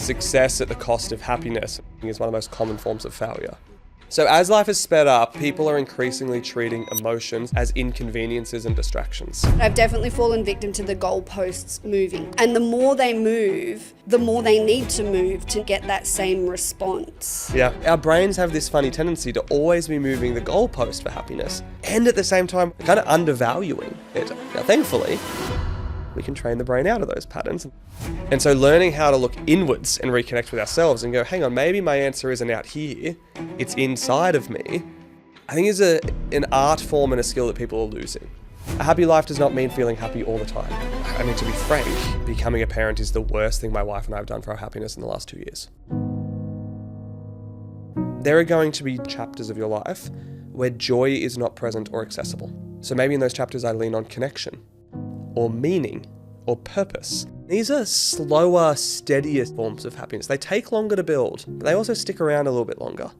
success at the cost of happiness is one of the most common forms of failure. So as life has sped up, people are increasingly treating emotions as inconveniences and distractions. I've definitely fallen victim to the goalposts moving. And the more they move, the more they need to move to get that same response. Yeah, our brains have this funny tendency to always be moving the goalpost for happiness and at the same time kind of undervaluing it. Now, thankfully, we can train the brain out of those patterns. And so learning how to look inwards and reconnect with ourselves and go, hang on, maybe my answer isn't out here, it's inside of me, I think is an art form and a skill that people are losing. A happy life does not mean feeling happy all the time. I mean, to be frank, becoming a parent is the worst thing my wife and I have done for our happiness in the last 2 years. There are going to be chapters of your life where joy is not present or accessible. So maybe in those chapters I lean on connection, or meaning, or purpose. These are slower, steadier forms of happiness. They take longer to build, but they also stick around a little bit longer.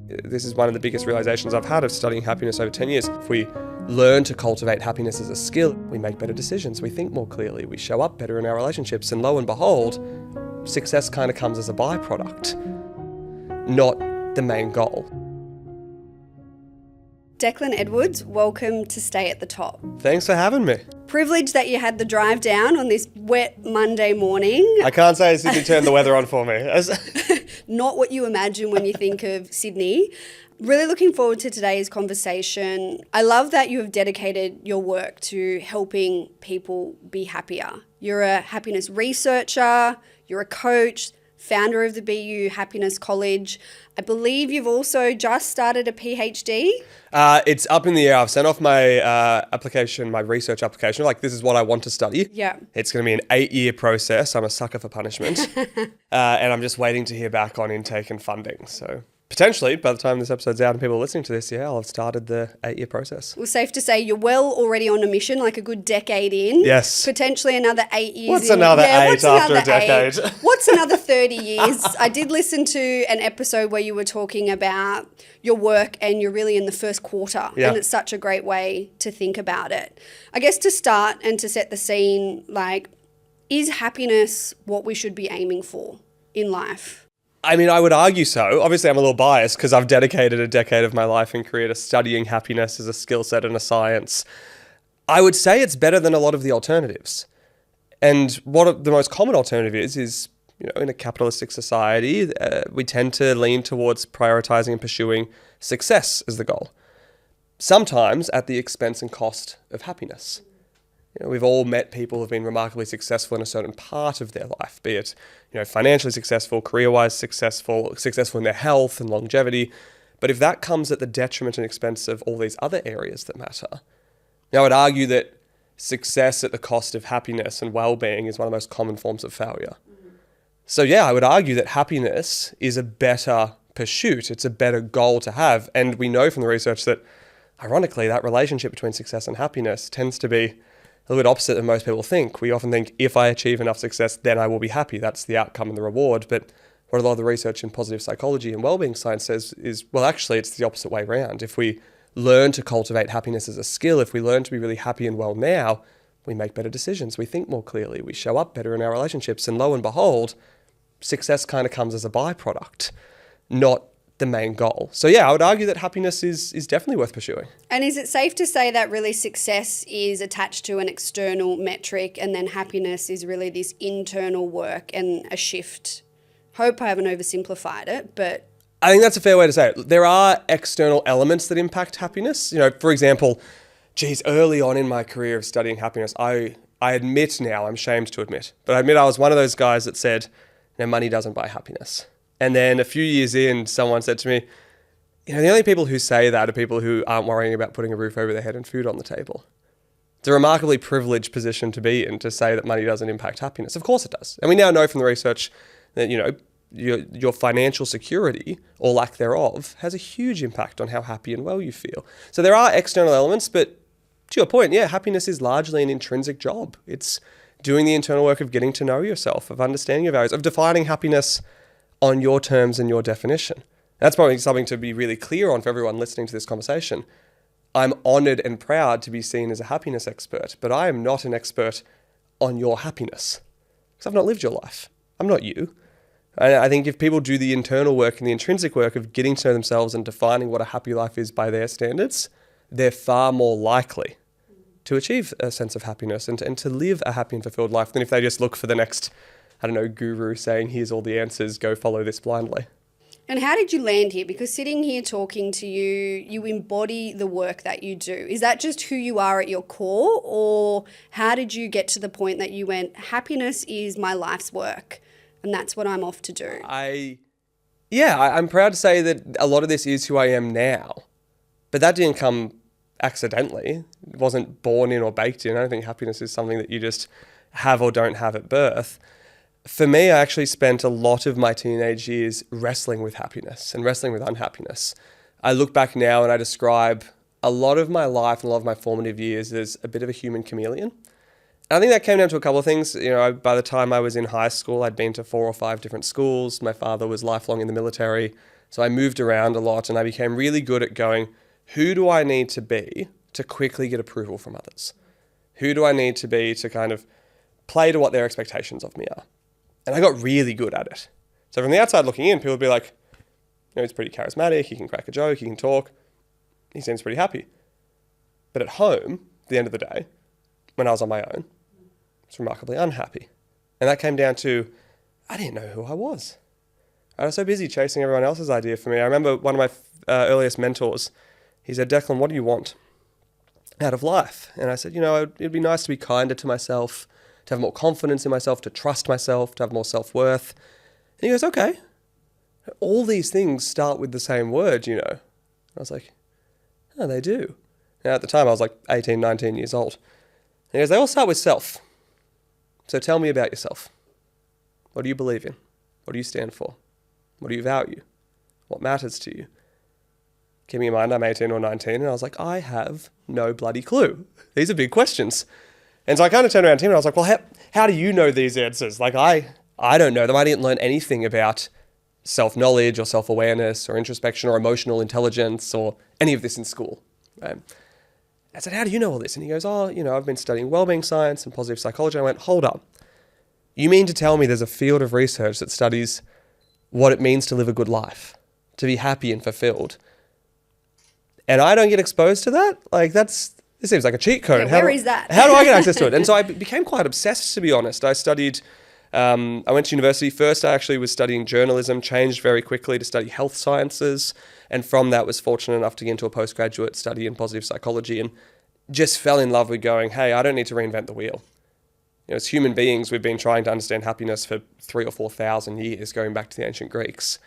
This is one of the biggest realizations I've had of studying happiness over 10 years. If we learn to cultivate happiness as a skill, we make better decisions, we think more clearly, we show up better in our relationships, and lo and behold, success kind of comes as a byproduct, not the main goal. Declan Edwards, welcome to Stay at the Top. Thanks for having me. Privileged that you had the drive down on this wet Monday morning. I can't say Sydney turned the weather on for me. Not what you imagine when you think of Sydney. Really looking forward to today's conversation. I love that you have dedicated your work to helping people be happier. You're a happiness researcher, you're a coach, founder of the BU Happiness College. I believe you've also just started a PhD. It's up in the air. I've sent off my application, my research application. Like, this is what I want to study. Yeah. It's going to be an 8-year process. I'm a sucker for punishment. And I'm just waiting to hear back on intake and funding. So potentially, by the time this episode's out and people are listening to this, I'll have started the 8-year process. Well, safe to say you're well already on a mission, like a good decade in. Yes. Potentially another 8 years What's in. another 8 after a decade? What's another 30 years? I did listen to an episode where you were talking about your work and you're really in the first quarter. Yeah. And it's such a great way to think about it. I guess to start and to set the scene, like, is happiness what we should be aiming for in life? I mean, I would argue so. Obviously, I'm a little biased because I've dedicated a decade of my life and career to studying happiness as a skill set and a science. I would say it's better than a lot of the alternatives. And what the most common alternative is, in a capitalistic society, we tend to lean towards prioritizing and pursuing success as the goal, sometimes at the expense and cost of happiness. We've all met people who've been remarkably successful in a certain part of their life, be it, financially successful, career-wise successful in their health and longevity. But if that comes at the detriment and expense of all these other areas that matter, now I would argue that success at the cost of happiness and well-being is one of the most common forms of failure. So I would argue that happiness is a better pursuit. It's a better goal to have. And we know from the research that, ironically, that relationship between success and happiness tends to be a little bit opposite than most people think. We often think, if I achieve enough success, then I will be happy. That's the outcome and the reward. But what a lot of the research in positive psychology and wellbeing science says is, well, actually, it's the opposite way around. If we learn to cultivate happiness as a skill, if we learn to be really happy and well now, we make better decisions, we think more clearly, we show up better in our relationships, and lo and behold, success kind of comes as a byproduct, not the main goal. So I would argue that happiness is definitely worth pursuing. And is it safe to say that really success is attached to an external metric and then happiness is really this internal work and a shift? Hope I haven't oversimplified it, but I think that's a fair way to say it. There are external elements that impact happiness. For example, early on in my career of studying happiness, I admit now, I'm ashamed to admit, but I admit I was one of those guys that said, money doesn't buy happiness. And then a few years in, someone said to me, the only people who say that are people who aren't worrying about putting a roof over their head and food on the table. It's a remarkably privileged position to be in, to say that money doesn't impact happiness. Of course it does. And we now know from the research that, your financial security, or lack thereof, has a huge impact on how happy and well you feel. So there are external elements, but to your point, happiness is largely an intrinsic job. It's doing the internal work of getting to know yourself, of understanding your values, of defining happiness on your terms and your definition. That's probably something to be really clear on for everyone listening to this conversation. I'm honoured and proud to be seen as a happiness expert, but I am not an expert on your happiness because I've not lived your life. I'm not you. I think if people do the internal work and the intrinsic work of getting to know themselves and defining what a happy life is by their standards, they're far more likely to achieve a sense of happiness and to live a happy and fulfilled life than if they just look for the next, guru saying, here's all the answers, go follow this blindly. And how did you land here? Because sitting here talking to you, you embody the work that you do. Is that just who you are at your core? Or how did you get to the point that you went, happiness is my life's work and that's what I'm off to do? I'm proud to say that a lot of this is who I am now. But that didn't come accidentally. It wasn't born in or baked in. I don't think happiness is something that you just have or don't have at birth. For me, I actually spent a lot of my teenage years wrestling with happiness and wrestling with unhappiness. I look back now and I describe a lot of my life and a lot of my formative years as a bit of a human chameleon. And I think that came down to a couple of things. By the time I was in high school, I'd been to 4 or 5 different schools. My father was lifelong in the military. So I moved around a lot and I became really good at going, who do I need to be to quickly get approval from others? Who do I need to be to kind of play to what their expectations of me are? And I got really good at it. So from the outside looking in, people would be like, he's pretty charismatic, he can crack a joke, he can talk, he seems pretty happy. But at home, at the end of the day, when I was on my own, I was remarkably unhappy. And that came down to, I didn't know who I was. I was so busy chasing everyone else's idea for me. I remember one of my earliest mentors, he said, Declan, what do you want out of life? And I said, it'd be nice to be kinder to myself, to have more confidence in myself, to trust myself, to have more self-worth. And he goes, okay, all these things start with the same word, I was like, oh, they do. Now at the time I was like 18, 19 years old. And he goes, they all start with self. So tell me about yourself. What do you believe in? What do you stand for? What do you value? What matters to you? Keeping in mind I'm 18 or 19 and I was like, I have no bloody clue. These are big questions. And so I kind of turned around to him and I was like, well, how do you know these answers? Like, I don't know them. I didn't learn anything about self-knowledge or self-awareness or introspection or emotional intelligence or any of this in school. Right? I said, how do you know all this? And he goes, I've been studying wellbeing science and positive psychology. I went, hold up. You mean to tell me there's a field of research that studies what it means to live a good life, to be happy and fulfilled? And I don't get exposed to that? Like, it seems like a cheat code. Yeah, where is that? How do I get access to it? And so I became quite obsessed, to be honest. I studied, I went to university. First, I actually was studying journalism, changed very quickly to study health sciences. And from that, was fortunate enough to get into a postgraduate study in positive psychology and just fell in love with going, hey, I don't need to reinvent the wheel. As human beings, we've been trying to understand happiness for 3,000 or 4,000 years, going back to the ancient Greeks.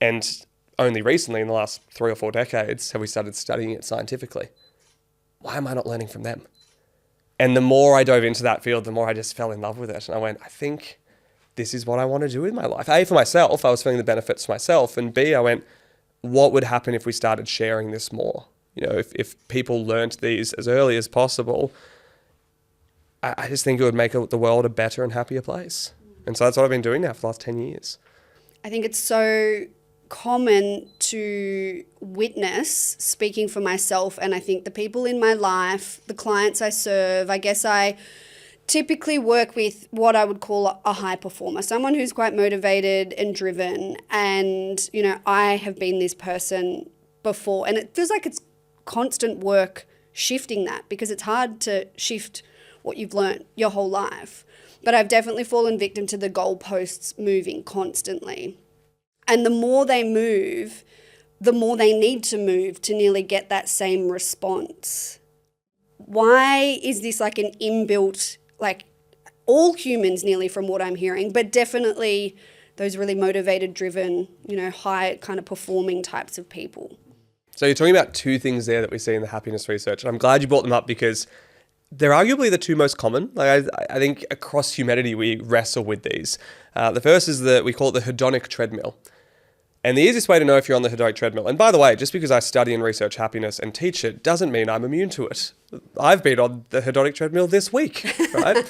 And only recently, in the last 3 or 4 decades, have we started studying it scientifically. Why am I not learning from them? And the more I dove into that field, the more I just fell in love with it. And I went, I think this is what I want to do with my life. A, for myself, I was feeling the benefits for myself. And B, I went, what would happen if we started sharing this more? If people learnt these as early as possible, I just think it would make the world a better and happier place. And so that's what I've been doing now for the last 10 years. I think it's so common to witness, speaking for myself, and I think the people in my life, the clients I serve, I guess I typically work with what I would call a high performer, someone who's quite motivated and driven. And, I have been this person before, and it feels like it's constant work shifting that, because it's hard to shift what you've learnt your whole life. But I've definitely fallen victim to the goalposts moving constantly. And the more they move, the more they need to move to nearly get that same response. Why is this like an inbuilt, like all humans nearly from what I'm hearing, but definitely those really motivated, driven, high kind of performing types of people? So you're talking about 2 things there that we see in the happiness research. And I'm glad you brought them up because they're arguably the 2 most common. Like I think across humanity, we wrestle with these. The first is we call it the hedonic treadmill. And the easiest way to know if you're on the hedonic treadmill, and by the way, just because I study and research happiness and teach it doesn't mean I'm immune to it. I've been on the hedonic treadmill this week, right?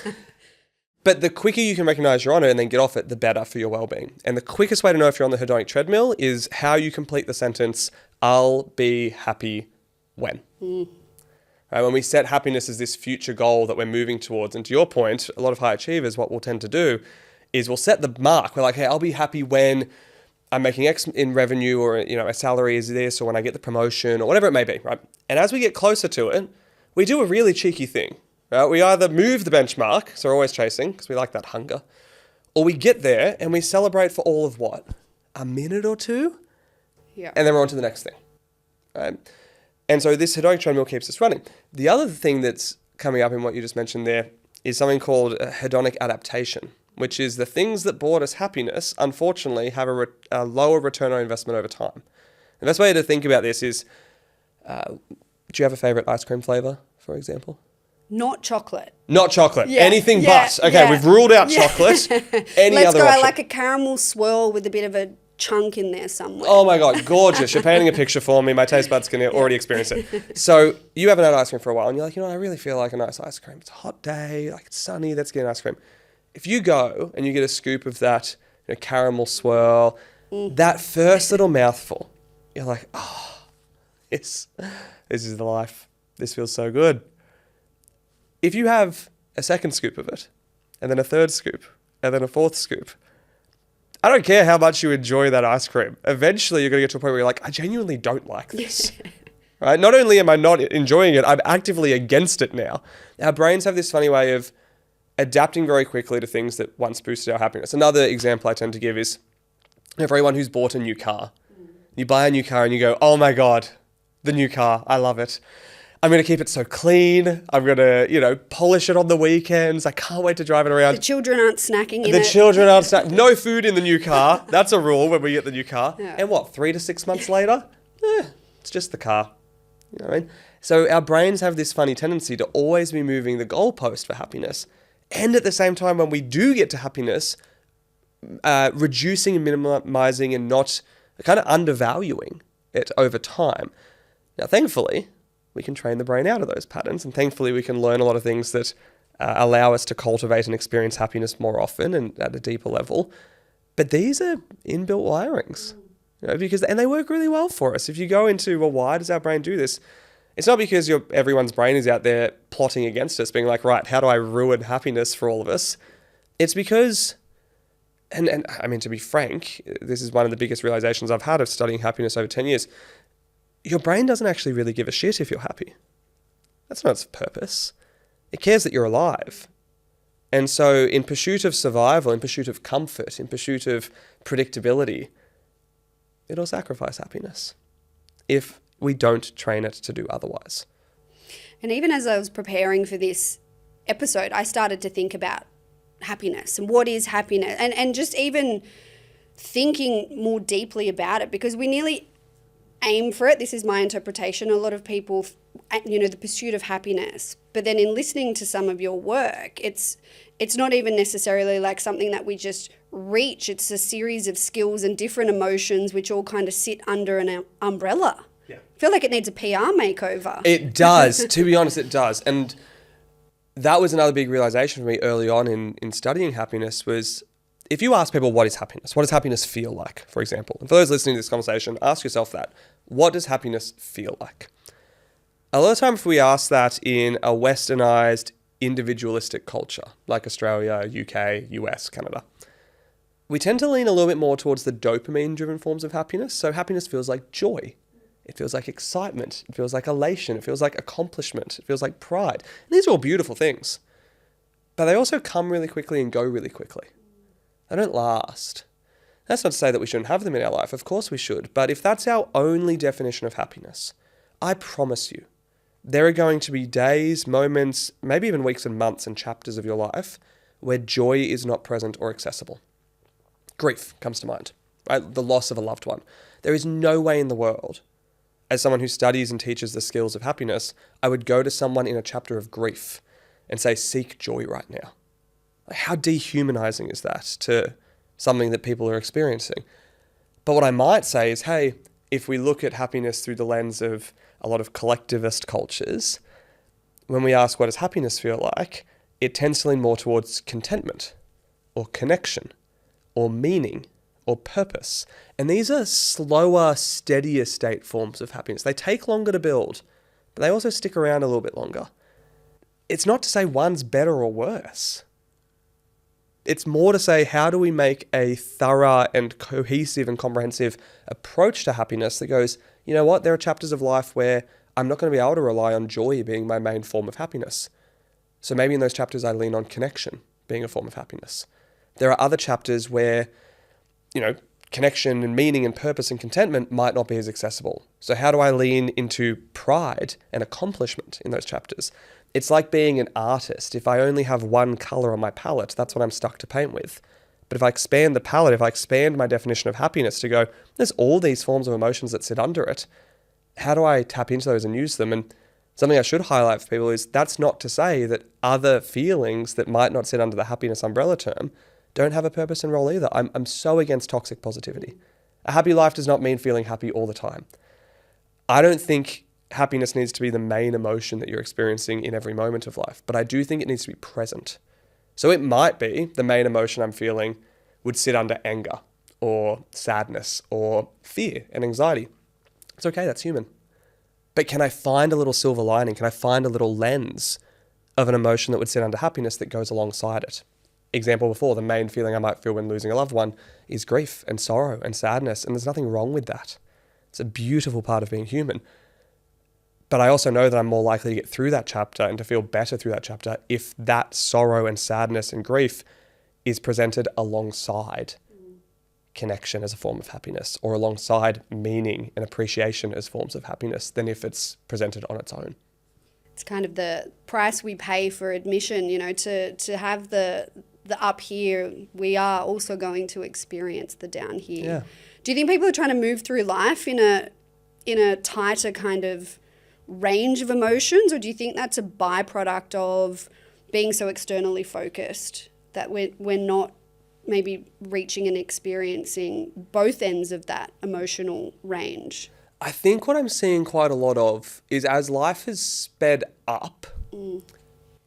But the quicker you can recognize you're on it and then get off it, the better for your well-being. And the quickest way to know if you're on the hedonic treadmill is how you complete the sentence, I'll be happy when. Right, when we set happiness as this future goal that we're moving towards, and to your point, a lot of high achievers, what we'll tend to do is we'll set the mark. We're like, hey, I'll be happy when I'm making X in revenue, or, my salary is this, or when I get the promotion, or whatever it may be, right? And as we get closer to it, we do a really cheeky thing, right? We either move the benchmark, so we're always chasing because we like that hunger, or we get there and we celebrate for all of what? A minute or two? Yeah. And then we're on to the next thing, right? And so this hedonic treadmill keeps us running. The other thing that's coming up in what you just mentioned there is something called a hedonic adaptation, which is the things that brought us happiness, unfortunately, have a lower return on investment over time. The best way to think about this is, do you have a favorite ice cream flavor, for example? Not chocolate. Not chocolate. Yeah. Anything Yeah. but. Okay, Yeah. we've ruled out chocolate. Any Let's other go. option? I like a caramel swirl with a bit of a chunk in there somewhere. Oh my God, gorgeous. You're painting a picture for me. My taste buds can already experience it. So you haven't had ice cream for a while and you're like, I really feel like a nice ice cream. It's a hot day, like it's sunny, let's get an ice cream. If you go and you get a scoop of that caramel swirl, that first little mouthful, you're like, oh, this is the life. This feels so good. If you have a second scoop of it, and then a third scoop, and then a fourth scoop, I don't care how much you enjoy that ice cream. Eventually, you're going to get to a point where you're like, I genuinely don't like this. Right? Not only am I not enjoying it, I'm actively against it now. Our brains have this funny way of adapting very quickly to things that once boosted our happiness. Another example I tend to give is for everyone who's bought a new car. You buy a new car and you go, oh my God, the new car, I love it. I'm going to keep it so clean. I'm going to, polish it on the weekends. I can't wait to drive it around. The children aren't snacking in it. The children aren't snacking. No food in the new car. That's a rule when we get the new car. Yeah. And what, 3 to 6 months later? It's just the car. You know what I mean? So our brains have this funny tendency to always be moving the goalpost for happiness. And at the same time, when we do get to happiness, reducing and minimizing and not kind of undervaluing it over time. Now, thankfully, we can train the brain out of those patterns. And thankfully, we can learn a lot of things that allow us to cultivate and experience happiness more often and at a deeper level. But these are inbuilt wirings, and they work really well for us. If you go into, well, why does our brain do this? It's not because everyone's brain is out there plotting against us, being like, right, how do I ruin happiness for all of us? It's because, and I mean, to be frank, this is one of the biggest realizations I've had of studying happiness over 10 years. Your brain doesn't actually really give a shit if you're happy. That's not its purpose. It cares that you're alive. And so in pursuit of survival, in pursuit of comfort, in pursuit of predictability, it'll sacrifice happiness if we don't train it to do otherwise. And even as I was preparing for this episode, I started to think about happiness and what is happiness, and just even thinking more deeply about it, because we nearly aim for it. This is my interpretation. A lot of people, the pursuit of happiness. But then in listening to some of your work, it's not even necessarily like something that we just reach. It's a series of skills and different emotions which all kind of sit under an umbrella. Yeah. I feel like it needs a PR makeover. It does. To be honest, it does. And that was another big realization for me early on in studying happiness was, if you ask people, what does happiness feel like, for example? And for those listening to this conversation, ask yourself that. What does happiness feel like? A lot of time, if we ask that in a westernized, individualistic culture, like Australia, UK, US, Canada, we tend to lean a little bit more towards the dopamine-driven forms of happiness. So happiness feels like joy. It feels like excitement. It feels like elation. It feels like accomplishment. It feels like pride. And these are all beautiful things. But they also come really quickly and go really quickly. They don't last. That's not to say that we shouldn't have them in our life. Of course we should. But if that's our only definition of happiness, I promise you, there are going to be days, moments, maybe even weeks and months and chapters of your life where joy is not present or accessible. Grief comes to mind, right? The loss of a loved one. There is no way in the world, as someone who studies and teaches the skills of happiness, I would go to someone in a chapter of grief and say, seek joy right now. How dehumanizing is that to something that people are experiencing? But what I might say is, hey, if we look at happiness through the lens of a lot of collectivist cultures, when we ask what does happiness feel like, it tends to lean more towards contentment or connection or meaning or purpose. And these are slower, steadier state forms of happiness. They take longer to build, but they also stick around a little bit longer. It's not to say one's better or worse. It's more to say, how do we make a thorough and cohesive and comprehensive approach to happiness that goes, you know what, there are chapters of life where I'm not going to be able to rely on joy being my main form of happiness. So maybe in those chapters I lean on connection being a form of happiness. There are other chapters where, connection and meaning and purpose and contentment might not be as accessible. So how do I lean into pride and accomplishment in those chapters? It's like being an artist. If I only have one color on my palette, that's what I'm stuck to paint with. But if I expand the palette, if I expand my definition of happiness to go, there's all these forms of emotions that sit under it, how do I tap into those and use them? And something I should highlight for people is that's not to say that other feelings that might not sit under the happiness umbrella term don't have a purpose and role either. I'm so against toxic positivity. A happy life does not mean feeling happy all the time. I don't think happiness needs to be the main emotion that you're experiencing in every moment of life, but I do think it needs to be present. So it might be the main emotion I'm feeling would sit under anger or sadness or fear and anxiety. It's okay, that's human. But can I find a little silver lining? Can I find a little lens of an emotion that would sit under happiness that goes alongside it? Example before, the main feeling I might feel when losing a loved one is grief and sorrow and sadness, and there's nothing wrong with that. It's a beautiful part of being human. But I also know that I'm more likely to get through that chapter and to feel better through that chapter if that sorrow and sadness and grief is presented alongside connection as a form of happiness, or alongside meaning and appreciation as forms of happiness, than if it's presented on its own. It's kind of the price we pay for admission, to have the up here, we are also going to experience the down here. Yeah. Do you think people are trying to move through life in a tighter kind of range of emotions, or do you think that's a byproduct of being so externally focused that we're not maybe reaching and experiencing both ends of that emotional range? I think what I'm seeing quite a lot of is as life has sped up,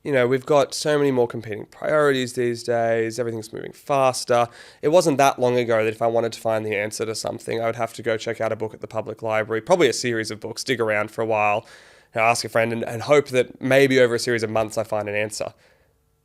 we've got so many more competing priorities these days. Everything's moving faster. It wasn't that long ago that if I wanted to find the answer to something, I would have to go check out a book at the public library, probably a series of books, dig around for a while, ask a friend and hope that maybe over a series of months I find an answer.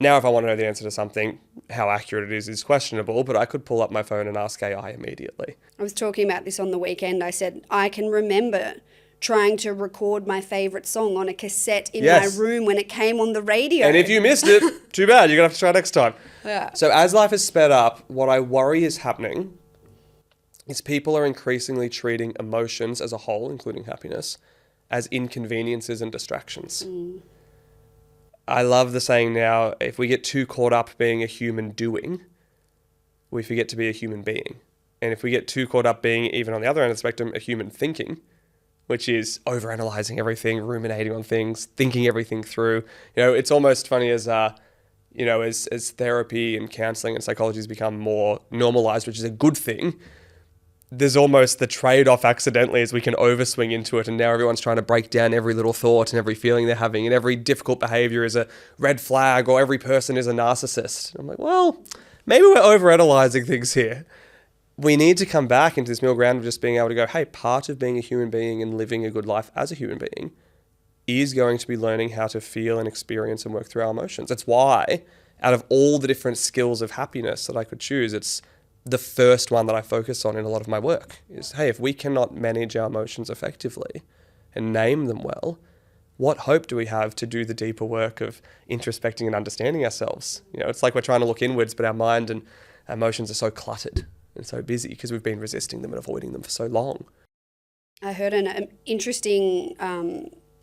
Now, if I want to know the answer to something, how accurate it is questionable, but I could pull up my phone and ask AI immediately. I was talking about this on the weekend. I said, I can remember trying to record my favourite song on a cassette in my room when it came on the radio. And if you missed it, too bad. You're going to have to try next time. Yeah. So as life has sped up, what I worry is happening is people are increasingly treating emotions as a whole, including happiness, as inconveniences and distractions. I love the saying now, if we get too caught up being a human doing, we forget to be a human being. And if we get too caught up being, even on the other end of the spectrum, a human thinking, which is overanalyzing everything, ruminating on things, thinking everything through. It's almost funny as therapy and counseling and psychology has become more normalized, which is a good thing. There's almost the trade-off accidentally as we can overswing into it, and now everyone's trying to break down every little thought and every feeling they're having, and every difficult behavior is a red flag, or every person is a narcissist. I'm like, well, maybe we're overanalyzing things here. We need to come back into this middle ground of just being able to go, hey, part of being a human being and living a good life as a human being is going to be learning how to feel and experience and work through our emotions. It's why, out of all the different skills of happiness that I could choose, it's the first one that I focus on in a lot of my work is, hey, if we cannot manage our emotions effectively and name them well, what hope do we have to do the deeper work of introspecting and understanding ourselves? It's like we're trying to look inwards, but our mind and emotions are so cluttered and so busy because we've been resisting them and avoiding them for so long. I heard an interesting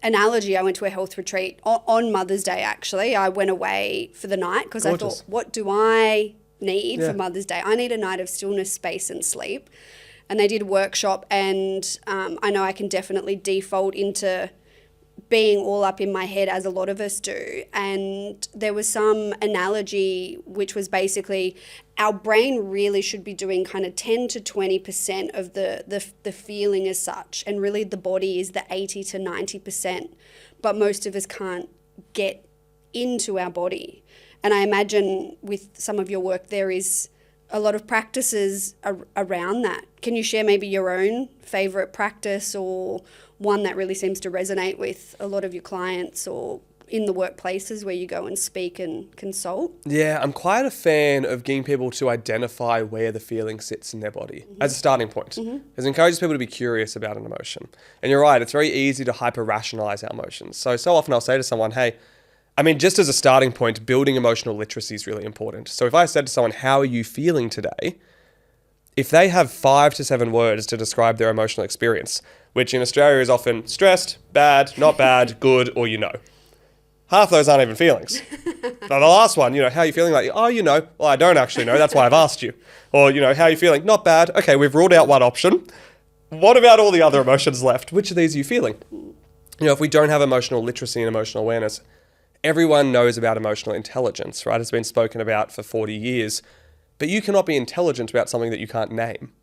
analogy. I went to a health retreat on Mother's Day, actually. I went away for the night because I thought, what do I need for Mother's Day? I need a night of stillness, space and sleep. And they did a workshop, and I know I can definitely default into being all up in my head, as a lot of us do. And there was some analogy which was basically our brain really should be doing kind of 10 to 20% of the feeling as such, and really the body is the 80 to 90%. But most of us can't get into our body. And I imagine with some of your work, there is a lot of practices around that. Can you share maybe your own favourite practice, or one that really seems to resonate with a lot of your clients, or in the workplaces where you go and speak and consult? Yeah, I'm quite a fan of getting people to identify where the feeling sits in their body as a starting point. Because it encourages people to be curious about an emotion. And you're right, it's very easy to hyper-rationalize our emotions. So often I'll say to someone, hey, I mean, just as a starting point, building emotional literacy is really important. So if I said to someone, how are you feeling today? If they have 5 to 7 words to describe their emotional experience, which in Australia is often stressed, bad, not bad, good, or you know. Half those aren't even feelings. Now the last one, how are you feeling? Like, oh, well, I don't actually know. That's why I've asked you. Or, how are you feeling? Not bad. Okay, we've ruled out one option. What about all the other emotions left? Which of these are you feeling? If we don't have emotional literacy and emotional awareness, everyone knows about emotional intelligence, right? It's been spoken about for 40 years. But you cannot be intelligent about something that you can't name,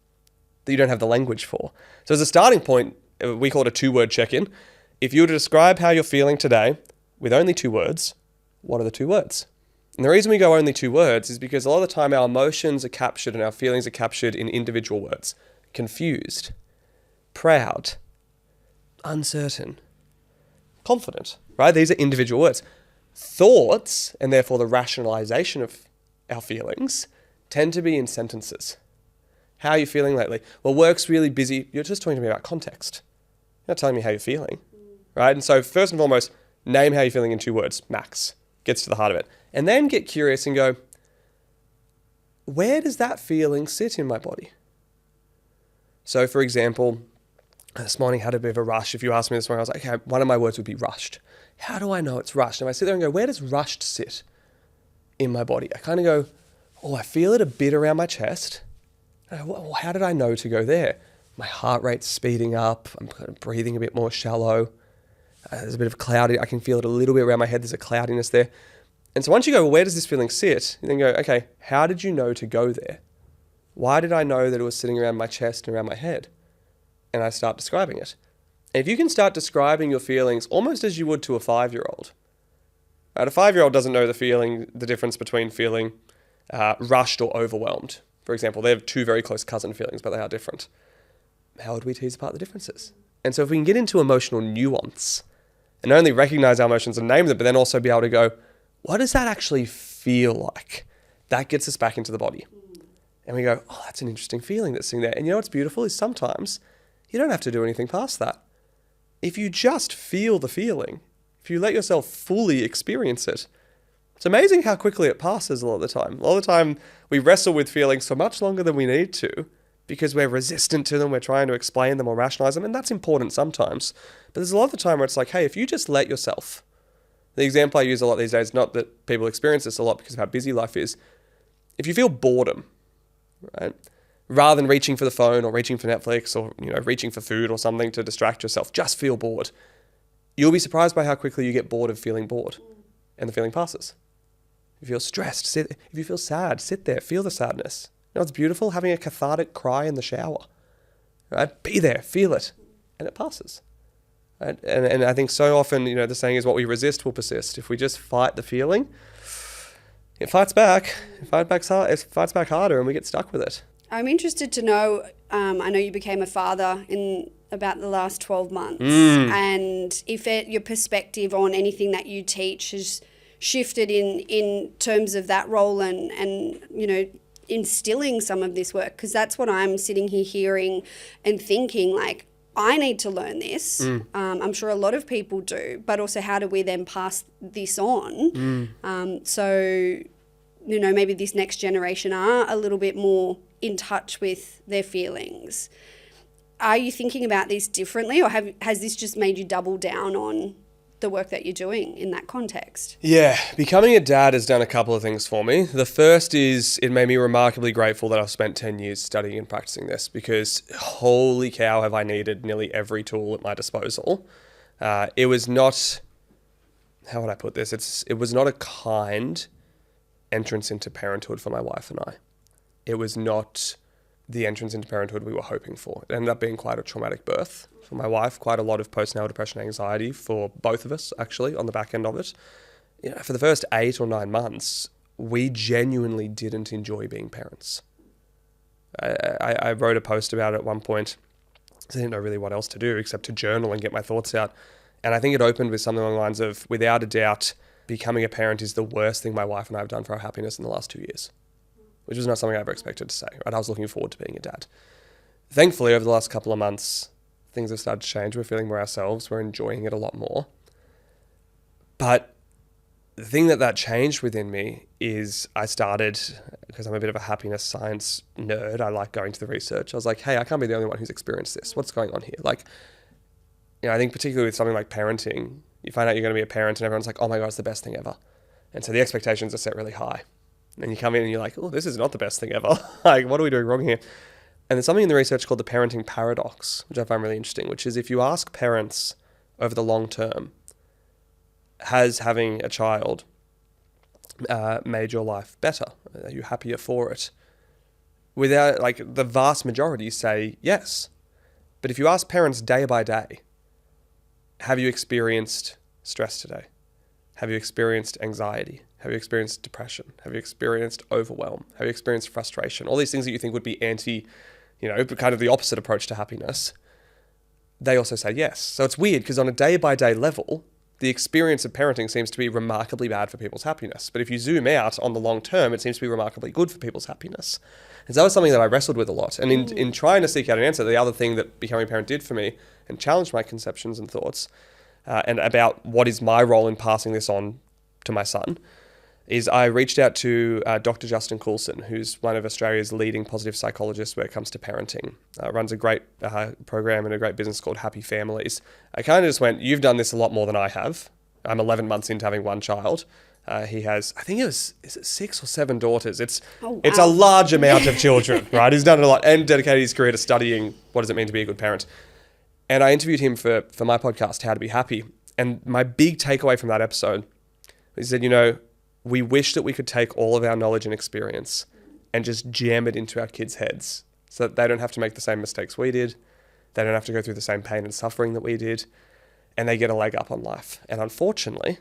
that you don't have the language for. So as a starting point, we call it a 2-word check-in. If you were to describe how you're feeling today with only 2 words, what are the 2 words? And the reason we go only 2 words is because a lot of the time our emotions are captured and our feelings are captured in individual words. Confused, proud, uncertain, confident, right? These are individual words. Thoughts, and therefore the rationalization of our feelings, tend to be in sentences. How are you feeling lately? Well, work's really busy. You're just talking to me about context. You're not telling me how you're feeling, right? And so first and foremost, name how you're feeling in 2 words, max. Gets to the heart of it. And then get curious and go, where does that feeling sit in my body? So for example, this morning I had a bit of a rush. If you asked me this morning, I was like, okay, one of my words would be rushed. How do I know it's rushed? And I sit there and go, where does rushed sit in my body? I kind of go, oh, I feel it a bit around my chest. Well, how did I know to go there? My heart rate's speeding up. I'm kind of breathing a bit more shallow. There's a bit of cloudy. I can feel it a little bit around my head. There's a cloudiness there. And so once you go, well, where does this feeling sit? You then go, okay, how did you know to go there? Why did I know that it was sitting around my chest and around my head? And I start describing it. And if you can start describing your feelings almost as you would to a 5-year-old. Right? A 5-year-old doesn't know the difference between feeling rushed or overwhelmed. For example, they have 2 very close cousin feelings, but they are different. How would we tease apart the differences? And so if we can get into emotional nuance and not only recognize our emotions and name them, but then also be able to go, what does that actually feel like? That gets us back into the body. And we go, oh, that's an interesting feeling that's sitting there. And what's beautiful is sometimes you don't have to do anything past that. If you just feel the feeling, if you let yourself fully experience it, it's amazing how quickly it passes a lot of the time. A lot of the time, we wrestle with feelings for much longer than we need to because we're resistant to them, we're trying to explain them or rationalize them, and that's important sometimes. But there's a lot of the time where it's like, hey, if you just let yourself, the example I use a lot these days, not that people experience this a lot because of how busy life is, if you feel boredom, right, rather than reaching for the phone or reaching for Netflix or reaching for food or something to distract yourself, just feel bored. You'll be surprised by how quickly you get bored of feeling bored, and the feeling passes. If you feel stressed, if you feel sad, sit there, feel the sadness. It's beautiful having a cathartic cry in the shower, right? Be there, feel it, and it passes. Right? And I think so often, the saying is what we resist will persist. If we just fight the feeling, it fights back. It fights back harder and we get stuck with it. I'm interested to know, I know you became a father in about the last 12 months and if your perspective on anything that you teach has shifted in terms of that role and instilling some of this work, because that's what I'm sitting here hearing and thinking, like, I need to learn this. I'm sure a lot of people do, but also how do we then pass this on? So, maybe this next generation are a little bit more in touch with their feelings. Are you thinking about this differently, or has this just made you double down on the work that you're doing in that context? Yeah, becoming a dad has done a couple of things for me. The first is it made me remarkably grateful that I've spent 10 years studying and practicing this, because holy cow, have I needed nearly every tool at my disposal. It was not, how would I put this? It was not a kind entrance into parenthood for my wife and I. It was not the entrance into parenthood we were hoping for. It ended up being quite a traumatic birth for my wife, quite a lot of postnatal depression, anxiety for both of us, actually, on the back end of it. For the first 8 or 9 months, we genuinely didn't enjoy being parents. I wrote a post about it at one point. I didn't know really what else to do except to journal and get my thoughts out. And I think it opened with something along the lines of, without a doubt, becoming a parent is the worst thing my wife and I have done for our happiness in the last 2 years, which was not something I ever expected to say, right? I was looking forward to being a dad. Thankfully, over the last couple of months, things have started to change. We're feeling more ourselves. We're enjoying it a lot more. But the thing that changed within me is I started, because I'm a bit of a happiness science nerd, I like going to the research. I was like, hey, I can't be the only one who's experienced this. What's going on here? Like, I think particularly with something like parenting, you find out you're going to be a parent and everyone's like, oh my God, it's the best thing ever. And so the expectations are set really high. And you come in and you're like, oh, this is not the best thing ever. Like, what are we doing wrong here? And there's something in the research called the parenting paradox, which I find really interesting, which is if you ask parents over the long term, has having a child made your life better? Are you happier for it? Without, like, the vast majority say yes. But if you ask parents day by day, have you experienced stress today? Have you experienced anxiety? Have you experienced depression? Have you experienced overwhelm? Have you experienced frustration? All these things that you think would be kind of the opposite approach to happiness. They also say yes. So it's weird because on a day-by-day level, the experience of parenting seems to be remarkably bad for people's happiness. But if you zoom out on the long term, it seems to be remarkably good for people's happiness. And so that was something that I wrestled with a lot. And in trying to seek out an answer, the other thing that becoming a parent did for me and challenged my conceptions and thoughts and about what is my role in passing this on to my son is I reached out to Dr. Justin Coulson, who's one of Australia's leading positive psychologists when it comes to parenting. Runs a great program and a great business called Happy Families. I kind of just went, you've done this a lot more than I have. I'm 11 months into having one child. He has, I think is it 6 or 7 daughters? It's a large amount of children, right? He's done a lot and dedicated his career to studying what does it mean to be a good parent. And I interviewed him for my podcast, How to Be Happy. And my big takeaway from that episode, he said, we wish that we could take all of our knowledge and experience and just jam it into our kids' heads so that they don't have to make the same mistakes we did. They don't have to go through the same pain and suffering that we did, and they get a leg up on life. And unfortunately,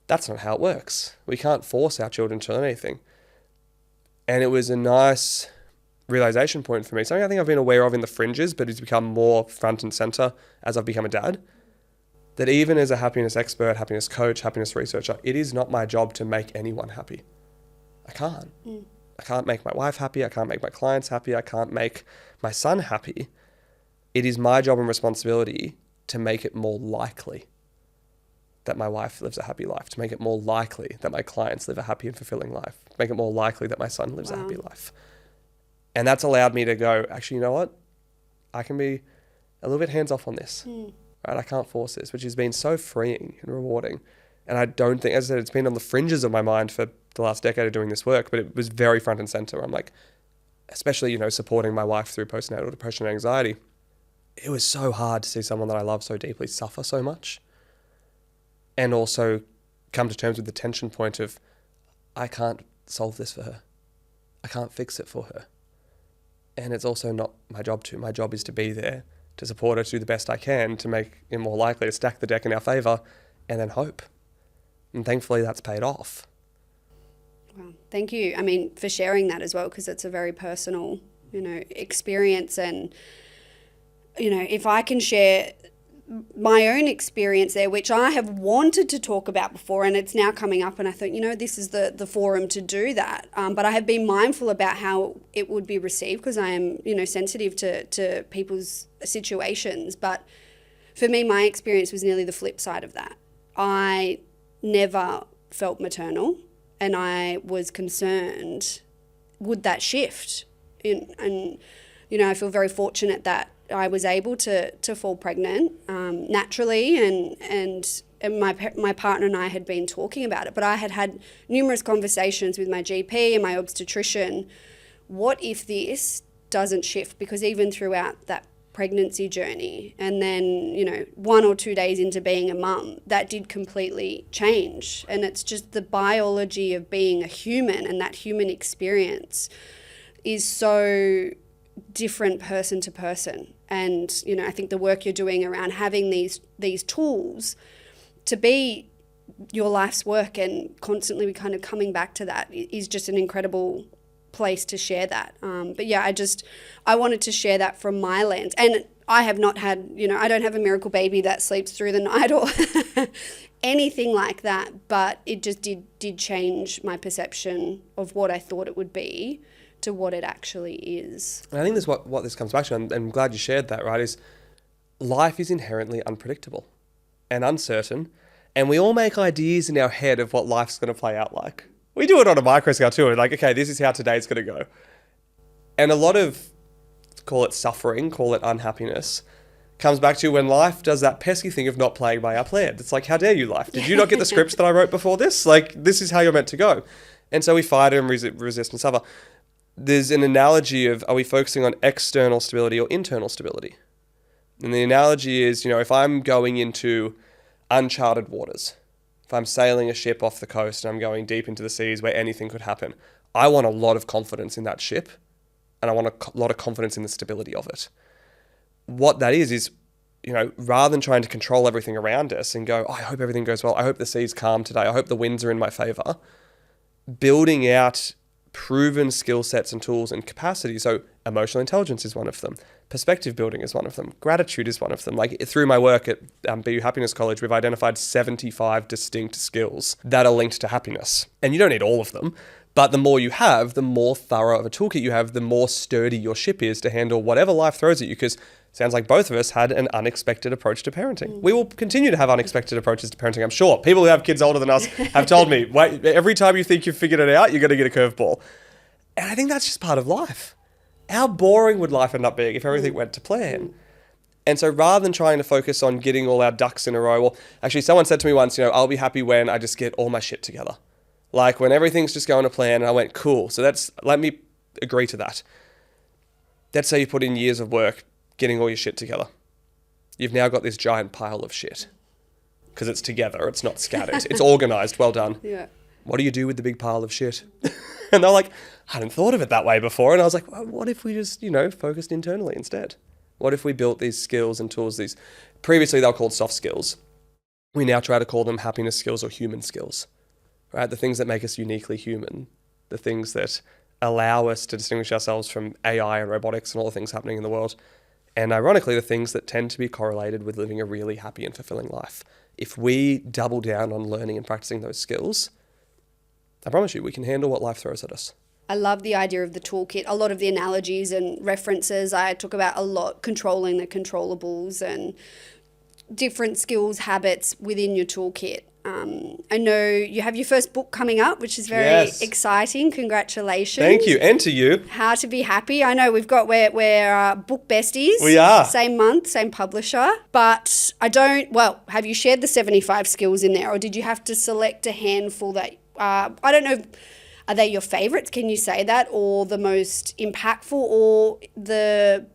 that's not how it works. We can't force our children to learn anything. And it was a nice realization point for me. Something I think I've been aware of in the fringes, but it's become more front and center as I've become a dad. That even as a happiness expert, happiness coach, happiness researcher, it is not my job to make anyone happy. I can't. I can't make my wife happy. I can't make my clients happy. I can't make my son happy. It is my job and responsibility to make it more likely that my wife lives a happy life, to make it more likely that my clients live a happy and fulfilling life, to make it more likely that my son lives a happy life. And that's allowed me to go, actually, you know what? I can be a little bit hands off on this. Right? I can't force this, which has been so freeing and rewarding. And I don't think, as I said, it's been on the fringes of my mind for the last decade of doing this work, but it was very front and center. I'm like, especially, supporting my wife through postnatal depression and anxiety. It was so hard to see someone that I love so deeply suffer so much. And also come to terms with the tension point of, I can't solve this for her. I can't fix it for her. And it's also not my job to. My job is to be there, to support her, to do the best I can, to make it more likely, to stack the deck in our favour, and then hope. And thankfully that's paid off. Wow. Thank you. For sharing that as well, because it's a very personal, experience. And, if I can share my own experience there, which I have wanted to talk about before, and it's now coming up, and I thought, this is the forum to do that. But I have been mindful about how it would be received, because I am, sensitive to people's situations. But for me, my experience was nearly the flip side of that. I never felt maternal, and I was concerned, would that shift? And I feel very fortunate that I was able to fall pregnant naturally, and my partner and I had been talking about it, but I had numerous conversations with my GP and my obstetrician. What if this doesn't shift? Because even throughout that pregnancy journey, and then 1 or 2 days into being a mum, that did completely change. And it's just the biology of being a human, and that human experience is so different person to person. And I think the work you're doing around having these tools to be your life's work and constantly be kind of coming back to that is just an incredible place to share that. But yeah, I wanted to share that from my lens. And I have not had, I don't have a miracle baby that sleeps through the night or anything like that. But it just did change my perception of what I thought it would be to what it actually is. And I think that's what this comes back to, and I'm glad you shared that, right, is life is inherently unpredictable and uncertain, and we all make ideas in our head of what life's going to play out like. We do it on a micro scale too. We're like, okay, this is how today's going to go. And a lot of, call it suffering, call it unhappiness, comes back to when life does that pesky thing of not playing by our plan. It's like, how dare you, life? Did you not get the scripts that I wrote before this? Like, this is how you're meant to go. And so we fight and resist and suffer. There's an analogy of, are we focusing on external stability or internal stability? And the analogy is, if I'm going into uncharted waters, if I'm sailing a ship off the coast and I'm going deep into the seas where anything could happen, I want a lot of confidence in that ship, and I want a lot of confidence in the stability of it. What that is, rather than trying to control everything around us and go, I hope everything goes well, I hope the sea's calm today, I hope the winds are in my favor, building out proven skill sets and tools and capacity. So emotional intelligence is one of them. Perspective building is one of them. Gratitude is one of them. Like, through my work at BU Happiness College, we've identified 75 distinct skills that are linked to happiness. And you don't need all of them, but the more you have, the more thorough of a toolkit you have, the more sturdy your ship is to handle whatever life throws at you. Because sounds like both of us had an unexpected approach to parenting. We will continue to have unexpected approaches to parenting, I'm sure. People who have kids older than us have told me, wait, every time you think you've figured it out, you're going to get a curveball. And I think that's just part of life. How boring would life end up being if everything went to plan? And so rather than trying to focus on getting all our ducks in a row, well, actually someone said to me once, I'll be happy when I just get all my shit together. Like when everything's just going to plan, and I went, cool. So let me agree to that. Let's say you put in years of work getting all your shit together. You've now got this giant pile of shit because it's together. It's not scattered. It's organized. Well done. Yeah. What do you do with the big pile of shit? And they're like, I hadn't thought of it that way before. And I was like, well, what if we just, focused internally instead? What if we built these skills and tools, previously they were called soft skills. We now try to call them happiness skills or human skills, right? The things that make us uniquely human, the things that allow us to distinguish ourselves from AI and robotics and all the things happening in the world. And ironically, the things that tend to be correlated with living a really happy and fulfilling life. If we double down on learning and practicing those skills, I promise you, we can handle what life throws at us. I love the idea of the toolkit. A lot of the analogies and references I talk about a lot, controlling the controllables and different skills, habits within your toolkit. I know you have your first book coming up, which is very exciting. Congratulations. Thank you. And to you. How to Be Happy. I know we're book besties. We are. Same month, same publisher. But have you shared the 75 skills in there, or did you have to select a handful that, I don't know, are they your favorites? Can you say that? Or the most impactful, or the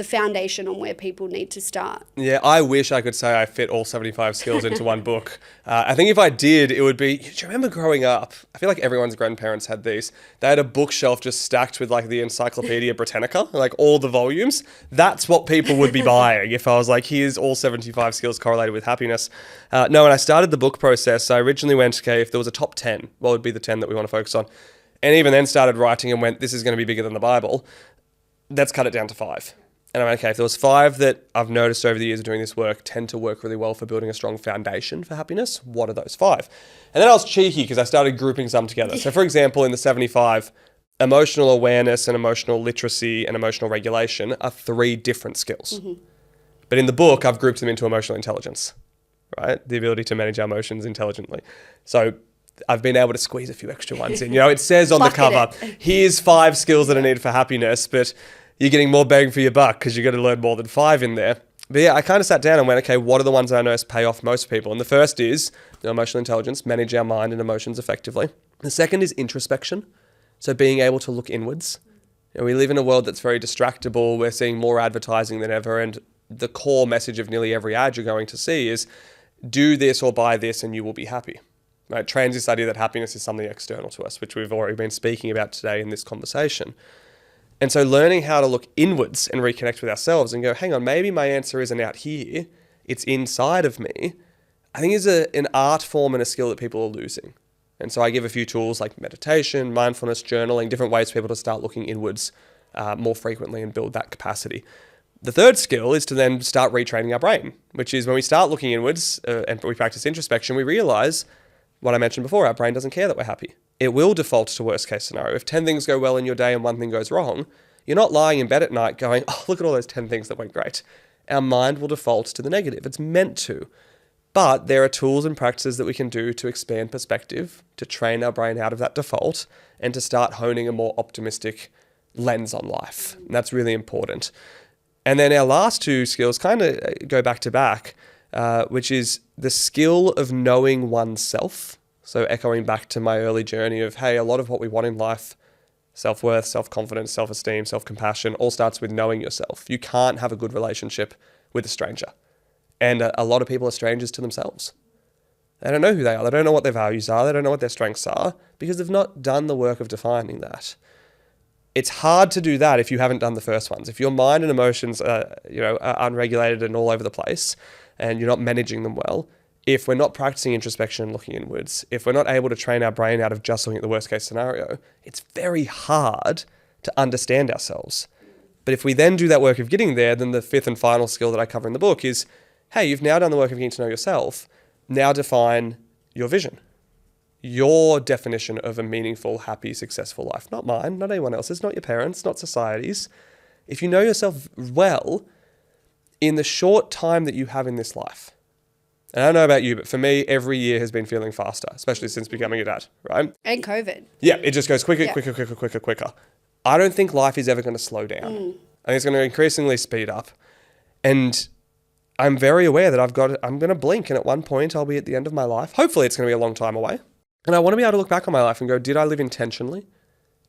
foundation on where people need to start? Yeah, I wish I could say I fit all 75 skills into one book. I think if I did, it would be, do you remember growing up? I feel like everyone's grandparents had these. They had a bookshelf just stacked with like the Encyclopedia Britannica, like all the volumes. That's what people would be buying if I was like, here's all 75 skills correlated with happiness. No, when I started the book process, I originally went, okay, if there was a top 10, what would be the 10 that we want to focus on? And even then started writing and went, this is going to be bigger than the Bible. Let's cut it down to 5. And I went, okay, if there was 5 that I've noticed over the years of doing this work tend to work really well for building a strong foundation for happiness, what are those 5? And then I was cheeky because I started grouping some together. So for example, in the 75, emotional awareness and emotional literacy and emotional regulation are 3 different skills. Mm-hmm. But in the book, I've grouped them into emotional intelligence, right? The ability to manage our emotions intelligently. So I've been able to squeeze a few extra ones in. It says on the cover, here's 5 skills that are needed for happiness, but you're getting more bang for your buck because you're going to learn more than 5 in there. But yeah, I kind of sat down and went, okay, what are the ones that I notice pay off most people? And the first is emotional intelligence, manage our mind and emotions effectively. The second is introspection. So being able to look inwards. We live in a world that's very distractible. We're seeing more advertising than ever. And the core message of nearly every ad you're going to see is do this or buy this and you will be happy. Right? Trains this idea that happiness is something external to us, which we've already been speaking about today in this conversation. And so learning how to look inwards and reconnect with ourselves and go, hang on, maybe my answer isn't out here, it's inside of me, I think is an art form and a skill that people are losing. And so I give a few tools like meditation, mindfulness, journaling, different ways for people to start looking inwards more frequently and build that capacity. The third skill is to then start retraining our brain, which is when we start looking inwards and we practice introspection, we realize what I mentioned before, our brain doesn't care that we're happy. It will default to worst case scenario. If 10 things go well in your day and one thing goes wrong, you're not lying in bed at night going, oh, look at all those 10 things that went great. Our mind will default to the negative. It's meant to. But there are tools and practices that we can do to expand perspective, to train our brain out of that default, and to start honing a more optimistic lens on life. And that's really important. And then our last two skills kind of go back to back, which is the skill of knowing oneself. So echoing back to my early journey of, hey, a lot of what we want in life, self-worth, self-confidence, self-esteem, self-compassion, all starts with knowing yourself. You can't have a good relationship with a stranger. And a lot of people are strangers to themselves. They don't know who they are. They don't know what their values are. They don't know what their strengths are because they've not done the work of defining that. It's hard to do that if you haven't done the first ones. If your mind and emotions are unregulated and all over the place and you're not managing them well, if we're not practicing introspection and looking inwards, if we're not able to train our brain out of just looking at the worst case scenario, it's very hard to understand ourselves. But if we then do that work of getting there, then the fifth and final skill that I cover in the book is, hey, you've now done the work of getting to know yourself. Now define your vision, your definition of a meaningful, happy, successful life. Not mine, not anyone else's, not your parents, not society's. If you know yourself well, in the short time that you have in this life, and I don't know about you, but for me, every year has been feeling faster, especially since becoming a dad, right? And COVID. Yeah, it just goes quicker. I don't think life is ever going to slow down. I think it's going to increasingly speed up. And I'm very aware that I'm going to blink, and at one point I'll be at the end of my life. Hopefully it's going to be a long time away. And I want to be able to look back on my life and go, did I live intentionally?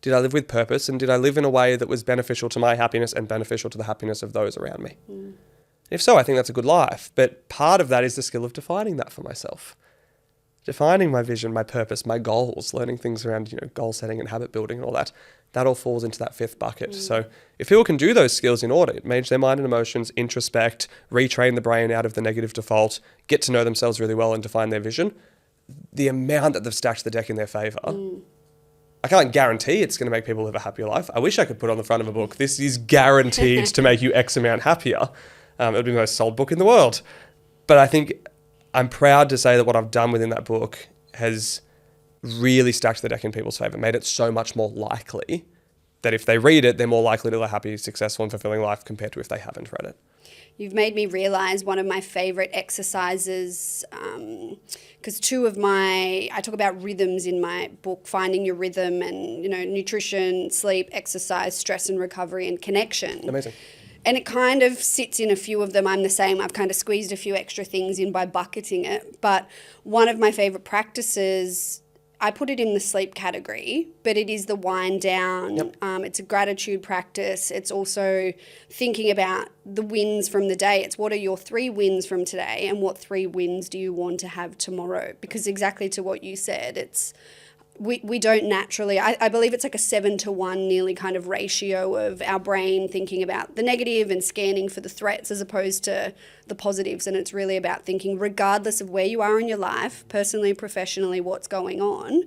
Did I live with purpose? And did I live in a way that was beneficial to my happiness and beneficial to the happiness of those around me? If so, I think that's a good life. But part of that is the skill of defining that for myself. Defining my vision, my purpose, my goals, learning things around, goal setting and habit building and all that. That all falls into that fifth bucket. So if people can do those skills in order, manage their mind and emotions, introspect, retrain the brain out of the negative default, get to know themselves really well and define their vision, the amount that they've stacked the deck in their favor, I can't guarantee it's going to make people live a happier life. I wish I could put on the front of a book, this is guaranteed to make you X amount happier. It would be the most sold book in the world. But I think I'm proud to say that what I've done within that book has really stacked the deck in people's favor, made it so much more likely that if they read it, they're more likely to live a happy, successful and fulfilling life compared to if they haven't read it. You've made me realize one of my favorite exercises, because I talk about rhythms in my book, finding your rhythm and, nutrition, sleep, exercise, stress and recovery and connection. Amazing. And it kind of sits in a few of them. I'm the same. I've kind of squeezed a few extra things in by bucketing it. But one of my favorite practices, I put it in the sleep category, but it is the wind down. Yep. It's a gratitude practice. It's also thinking about the wins from the day. It's what are your 3 wins from today and what 3 wins do you want to have tomorrow? Because exactly to what you said, it's we don't naturally, I believe it's like a 7-to-1 nearly kind of ratio of our brain thinking about the negative and scanning for the threats as opposed to the positives. And it's really about thinking, regardless of where you are in your life, personally, professionally, what's going on,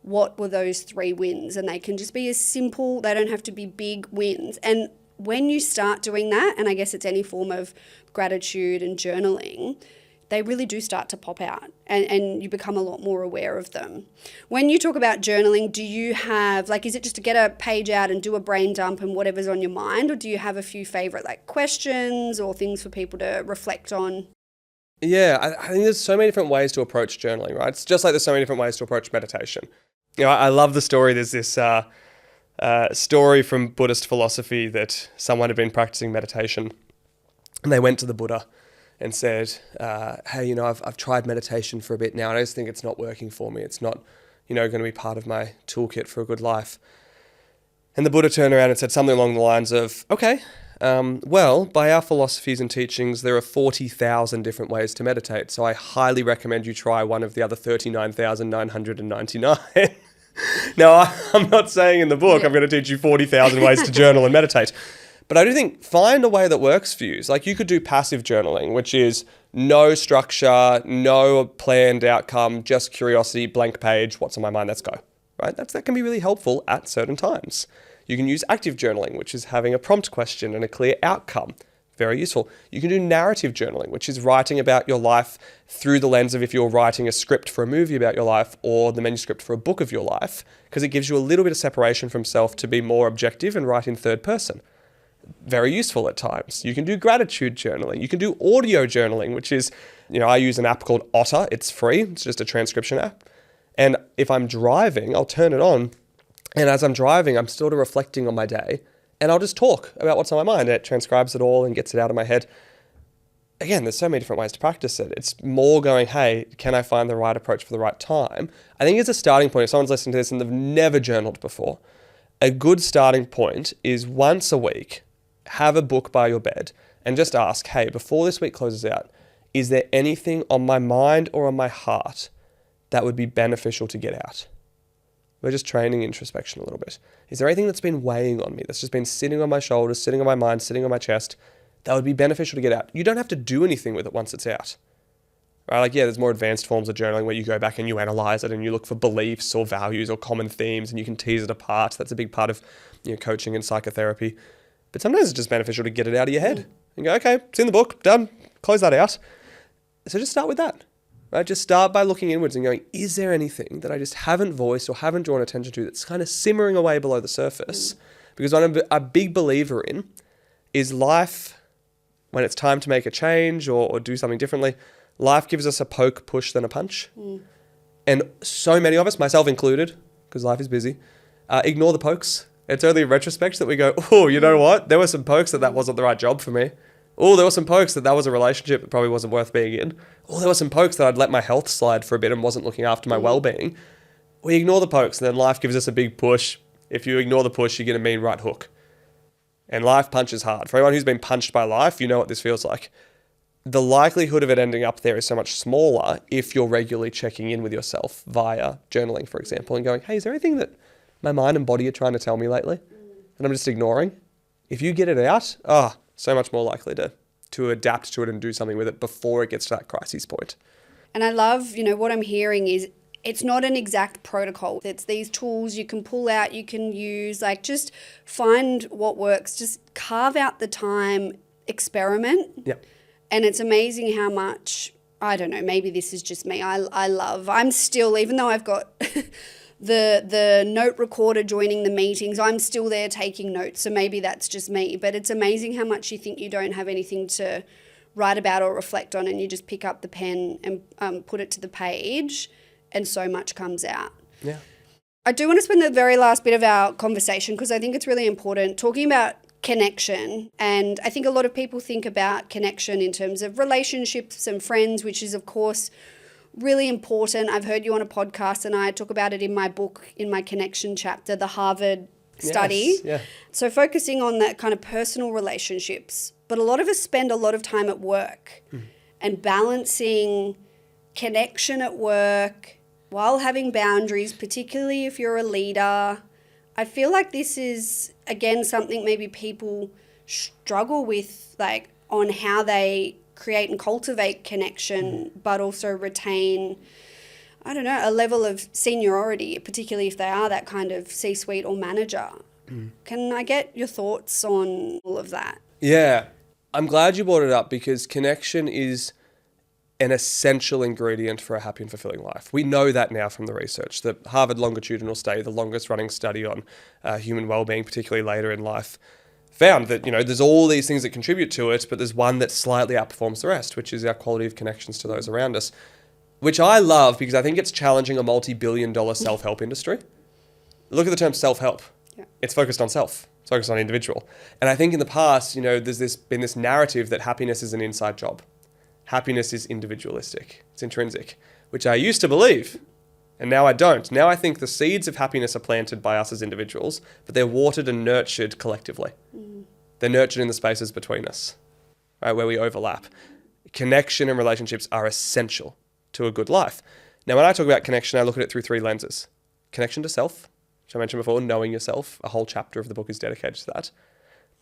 what were those 3 wins? And they can just be as simple, they don't have to be big wins. And when you start doing that, and I guess it's any form of gratitude and journaling, they really do start to pop out and you become a lot more aware of them. When you talk about journaling, do you have, is it just to get a page out and do a brain dump and whatever's on your mind, or do you have a few favorite questions or things for people to reflect on? Yeah, I think there's so many different ways to approach journaling, right? It's just like there's so many different ways to approach meditation. I love the story. There's this story from Buddhist philosophy that someone had been practicing meditation and they went to the Buddha and said, hey, I've tried meditation for a bit now and I just think it's not working for me. It's not, going to be part of my toolkit for a good life. And the Buddha turned around and said something along the lines of, okay, well, by our philosophies and teachings, there are 40,000 different ways to meditate. So I highly recommend you try one of the other 39,999. Now, I'm not saying in the book, I'm going to teach you 40,000 ways to journal and meditate. But I do think find a way that works for you. Like you could do passive journaling, which is no structure, no planned outcome, just curiosity, blank page, what's on my mind, let's go. Right? That can be really helpful at certain times. You can use active journaling, which is having a prompt question and a clear outcome. Very useful. You can do narrative journaling, which is writing about your life through the lens of if you're writing a script for a movie about your life or the manuscript for a book of your life, because it gives you a little bit of separation from self to be more objective and write in third person. Very useful at times. You can do gratitude journaling. You can do audio journaling, which is, I use an app called Otter. It's free. It's just a transcription app. And if I'm driving, I'll turn it on. And as I'm driving, I'm sort of reflecting on my day. And I'll just talk about what's on my mind. It transcribes it all and gets it out of my head. Again, there's so many different ways to practice it. It's more going, hey, can I find the right approach for the right time? I think it's a starting point. If someone's listening to this and they've never journaled before, a good starting point is once a week, have a book by your bed and just ask, hey, before this week closes out, is there anything on my mind or on my heart that would be beneficial to get out? We're just training introspection a little bit. Is there anything that's been weighing on me, that's just been sitting on my shoulders, sitting on my mind, sitting on my chest, that would be beneficial to get out? You don't have to do anything with it once it's out. Right? Like, there's more advanced forms of journaling where you go back and you analyze it and you look for beliefs or values or common themes and you can tease it apart. That's a big part of coaching and psychotherapy. But sometimes it's just beneficial to get it out of your head and go, okay, it's in the book, done, close that out. So just start with that. Right? Just start by looking inwards and going, is there anything that I just haven't voiced or haven't drawn attention to that's kind of simmering away below the surface? Because what I'm a big believer in is life, when it's time to make a change or do something differently, life gives us a poke, push, then a punch. And so many of us, myself included, because life is busy, ignore the pokes. It's only in retrospect that we go, oh, you know what? There were some pokes that wasn't the right job for me. Oh, there were some pokes that was a relationship that probably wasn't worth being in. Oh, there were some pokes that I'd let my health slide for a bit and wasn't looking after my well-being. We ignore the pokes and then life gives us a big push. If you ignore the push, you get a mean right hook. And life punches hard. For anyone who's been punched by life, you know what this feels like. The likelihood of it ending up there is so much smaller if you're regularly checking in with yourself via journaling, for example, and going, hey, is there anything that my mind and body are trying to tell me lately and I'm just ignoring? If you get it out, so much more likely to adapt to it and do something with it before it gets to that crisis point. And I love, what I'm hearing is it's not an exact protocol. It's these tools you can pull out, you can use, just find what works, just carve out the time, experiment. Yeah. And it's amazing how much, I don't know, maybe this is just me. I'm still, even though I've got the note recorder joining the meetings, I'm still there taking notes. So maybe that's just me. But it's amazing how much you think you don't have anything to write about or reflect on, and you just pick up the pen and put it to the page, and so much comes out. Yeah. I do want to spend the very last bit of our conversation, because I think it's really important, talking about connection. And I think a lot of people think about connection in terms of relationships and friends, which is, of course, really important. I've heard you on a podcast and I talk about it in my book, in my connection chapter, the Harvard study. Yes, yeah. So focusing on that kind of personal relationships. But a lot of us spend a lot of time at work and balancing connection at work while having boundaries, particularly if you're a leader. I feel like this is, again, something maybe people struggle with, on how they create and cultivate connection, but also retain, a level of seniority, particularly if they are that kind of C-suite or manager. Can I get your thoughts on all of that? Yeah, I'm glad you brought it up, because connection is an essential ingredient for a happy and fulfilling life. We know that now from the research. The Harvard longitudinal study, the longest running study on human well-being, particularly later in life, found that, there's all these things that contribute to it, but there's one that slightly outperforms the rest, which is our quality of connections to those around us, which I love because I think it's challenging a multi-billion-dollar self-help industry. Look at the term self-help. Yeah. It's focused on self. It's focused on individual. And I think in the past, there's been this narrative that happiness is an inside job. Happiness is individualistic. It's intrinsic, which I used to believe. And now I don't. Now I think the seeds of happiness are planted by us as individuals, but they're watered and nurtured collectively. They're nurtured in the spaces between us, right, where we overlap. Connection and relationships are essential to a good life. Now, when I talk about connection, I look at it through three lenses. Connection to self, which I mentioned before, knowing yourself. A whole chapter of the book is dedicated to that.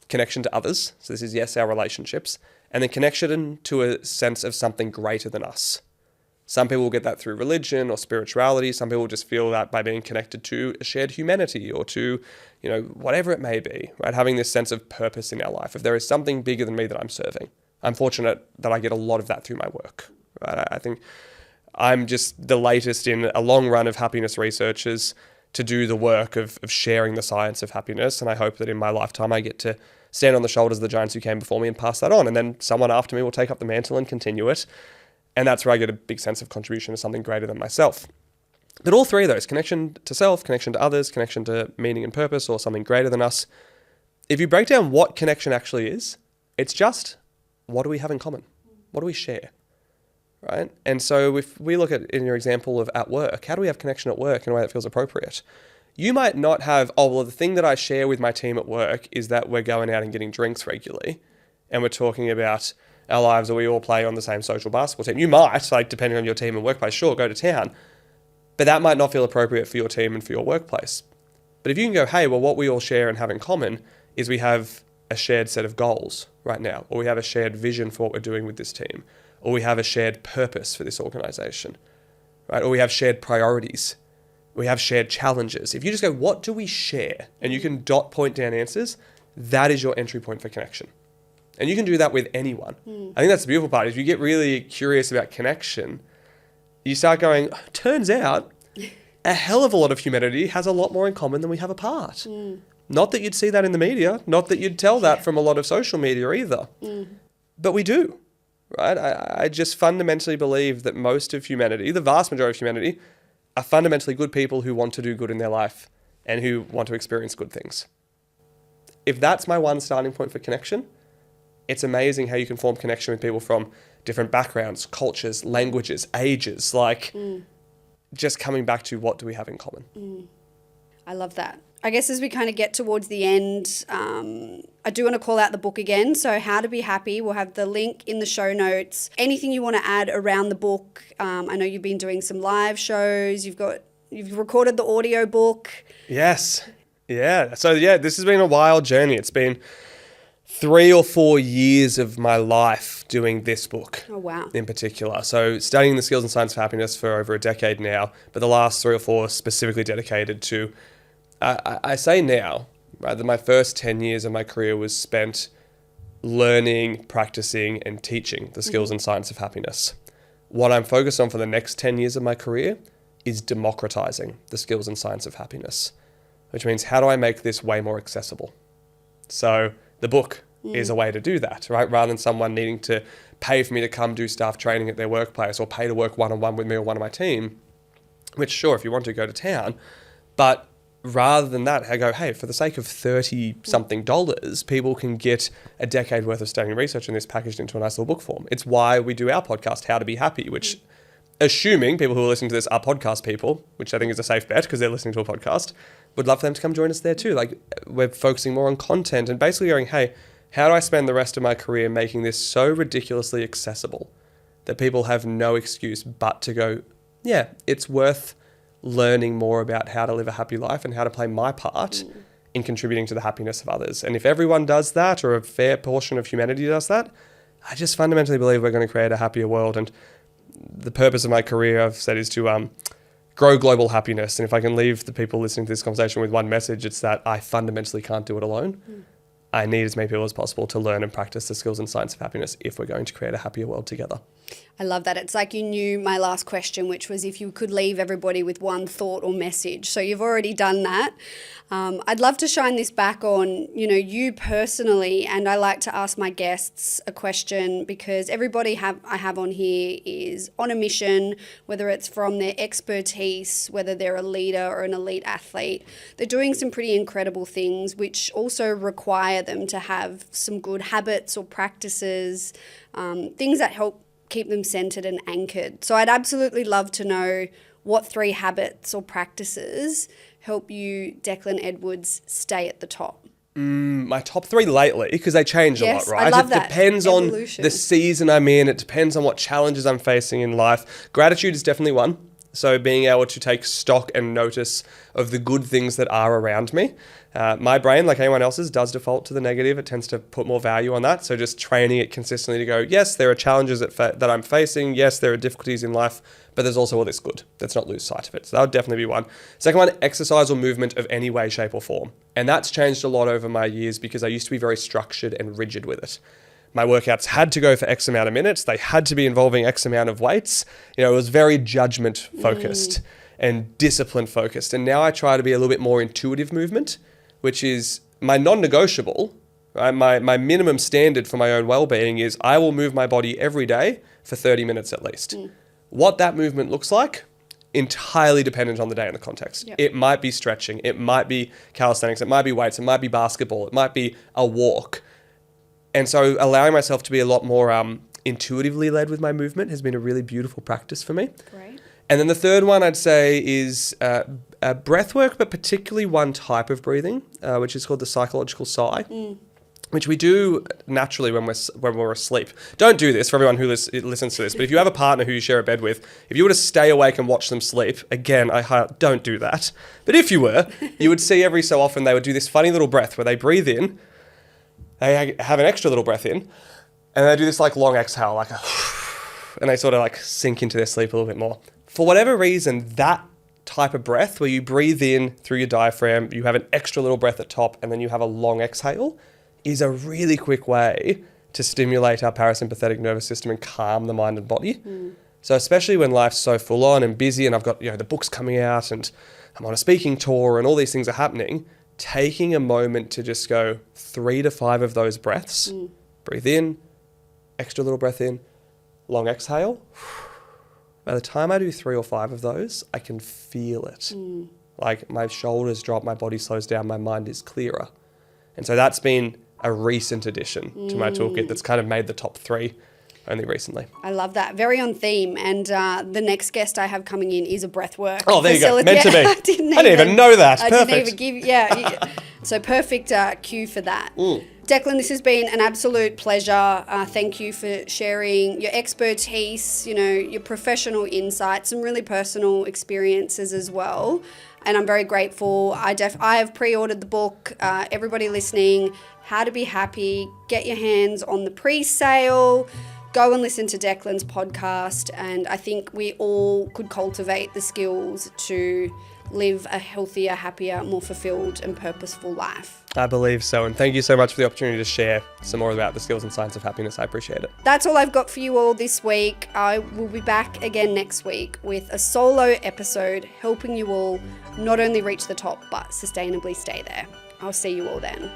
connection to others. So this is, yes, our relationships. And then connection to a sense of something greater than us. Some people will get that through religion or spirituality. Some people just feel that by being connected to a shared humanity or to, whatever it may be, right? Having this sense of purpose in our life. If there is something bigger than me that I'm serving, I'm fortunate that I get a lot of that through my work, right? I think I'm just the latest in a long run of happiness researchers to do the work of sharing the science of happiness. And I hope that in my lifetime, I get to stand on the shoulders of the giants who came before me and pass that on. And then someone after me will take up the mantle and continue it. And that's where I get a big sense of contribution to something greater than myself. But all three of those, connection to self, connection to others, connection to meaning and purpose, or something greater than us, if you break down what connection actually is, it's just, what do we have in common? What do we share? Right? And so if we look at, in your example of at work, how do we have connection at work in a way that feels appropriate? You might not have, the thing that I share with my team at work is that we're going out and getting drinks regularly, and we're talking about our lives, or we all play on the same social basketball team. You might, depending on your team and workplace, sure, go to town. But that might not feel appropriate for your team and for your workplace. But if you can go, hey, well, what we all share and have in common is we have a shared set of goals right now, or we have a shared vision for what we're doing with this team, or we have a shared purpose for this organization, right? Or we have shared priorities. We have shared challenges. If you just go, what do we share? And you can point down answers, that is your entry point for connection. And you can do that with anyone. I think that's the beautiful part. If you get really curious about connection, you start going, turns out a hell of a lot of humanity has a lot more in common than we have apart. Not that you'd see that in the media, not that you'd tell that from a lot of social media either. But we do, right? I just fundamentally believe that most of humanity, the vast majority of humanity, are fundamentally good people who want to do good in their life and who want to experience good things. If that's my one starting point for connection, it's amazing how you can form connection with people from different backgrounds, cultures, languages, ages, just coming back to what do we have in common. I love that. I guess as we kind of get towards the end, I do want to call out the book again. So How to Be Happy, we'll have the link in the show notes. Anything you want to add around the book? I know you've been doing some live shows. You've recorded the audio book. Yes. Yeah. So this has been a wild journey. It's been 3 or 4 years of my life doing this book. Oh, wow. In particular. So studying the skills and science of happiness for over a decade now, but the last 3 or 4 specifically dedicated to, I say now, right, that my first 10 years of my career was spent learning, practicing, and teaching the skills and science of happiness. What I'm focused on for the next 10 years of my career is democratizing the skills and science of happiness, which means how do I make this way more accessible? So the book is a way to do that, right? Rather than someone needing to pay for me to come do staff training at their workplace or pay to work one-on-one with me or one of my team, which sure, if you want to go to town, but rather than that, I go, hey, for the sake of $30-something, people can get a decade worth of study and research in this packaged into a nice little book form. It's why we do our podcast, How to Be Happy, which, assuming people who are listening to this are podcast people, which I think is a safe bet because they're listening to a podcast, would love for them to come join us there too. We're focusing more on content and basically going, hey, how do I spend the rest of my career making this so ridiculously accessible that people have no excuse but to go, yeah, it's worth learning more about how to live a happy life and how to play my part in contributing to the happiness of others. And if everyone does that, or a fair portion of humanity does that, I just fundamentally believe we're going to create a happier world. And the purpose of my career, I've said, is to grow global happiness. And if I can leave the people listening to this conversation with one message, it's that I fundamentally can't do it alone. I need as many people as possible to learn and practice the skills and science of happiness if we're going to create a happier world together. I love that. It's like you knew my last question, which was if you could leave everybody with one thought or message. So you've already done that. I'd love to shine this back on, you personally, and I like to ask my guests a question because everybody I have on here is on a mission, whether it's from their expertise, whether they're a leader or an elite athlete. They're doing some pretty incredible things, which also require them to have some good habits or practices, things that help keep them centered and anchored. So I'd absolutely love to know what 3 habits or practices help you, Declan Edwards, stay at the top. My top 3 lately, because they change a lot, right? I love it that. Depends Evolution. on the season I'm in. It depends on what challenges I'm facing in life. Gratitude is definitely one. So being able to take stock and notice of the good things that are around me. My brain, like anyone else's, does default to the negative. It tends to put more value on that. So just training it consistently to go, yes, there are challenges that I'm facing. Yes, there are difficulties in life, but there's also all this good. Let's not lose sight of it. So that would definitely be one. Second one, exercise or movement of any way, shape or form. And that's changed a lot over my years because I used to be very structured and rigid with it. My workouts had to go for X amount of minutes. They had to be involving X amount of weights. It was very judgment focused and discipline focused. And now I try to be a little bit more intuitive movement, which is my non-negotiable. Right? My minimum standard for my own well-being is I will move my body every day for 30 minutes at least. What that movement looks like, entirely dependent on the day and the context. Yep. It might be stretching. It might be calisthenics. It might be weights. It might be basketball. It might be a walk. And so allowing myself to be a lot more intuitively led with my movement has been a really beautiful practice for me. Great. And then the third one I'd say is breath work, but particularly one type of breathing, which is called the psychological sigh, which we do naturally when we're asleep. Don't do this for everyone who listens to this, but if you have a partner who you share a bed with, if you were to stay awake and watch them sleep, again, don't do that. But if you were, you would see every so often they would do this funny little breath where they breathe in, they have an extra little breath in, and they do this like long exhale, like and they sort of like sink into their sleep a little bit more. For whatever reason, that type of breath where you breathe in through your diaphragm, you have an extra little breath at top, and then you have a long exhale is a really quick way to stimulate our parasympathetic nervous system and calm the mind and body. So especially when life's so full on and busy and I've got the books coming out and I'm on a speaking tour and all these things are happening, taking a moment to just go 3 to 5 of those breaths, breathe in, extra little breath in, long exhale. By the time I do 3 or 5 of those, I can feel it. Like my shoulders drop, my body slows down, my mind is clearer. And so that's been a recent addition to my toolkit that's kind of made the top 3 only recently. I love that. Very on theme. And the next guest I have coming in is a breathwork. Oh, there you go. Meant to be. I didn't even know that. Perfect. Didn't even give, so perfect cue for that. Declan, this has been an absolute pleasure. Thank you for sharing your expertise, your professional insights, some really personal experiences as well. And I'm very grateful. I have pre-ordered the book. Everybody listening, How to Be Happy, get your hands on the pre-sale. Go and listen to Declan's podcast. And I think we all could cultivate the skills to live a healthier, happier, more fulfilled and purposeful life. I believe so. And thank you so much for the opportunity to share some more about the skills and science of happiness. I appreciate it. That's all I've got for you all this week. I will be back again next week with a solo episode helping you all not only reach the top, but sustainably stay there. I'll see you all then.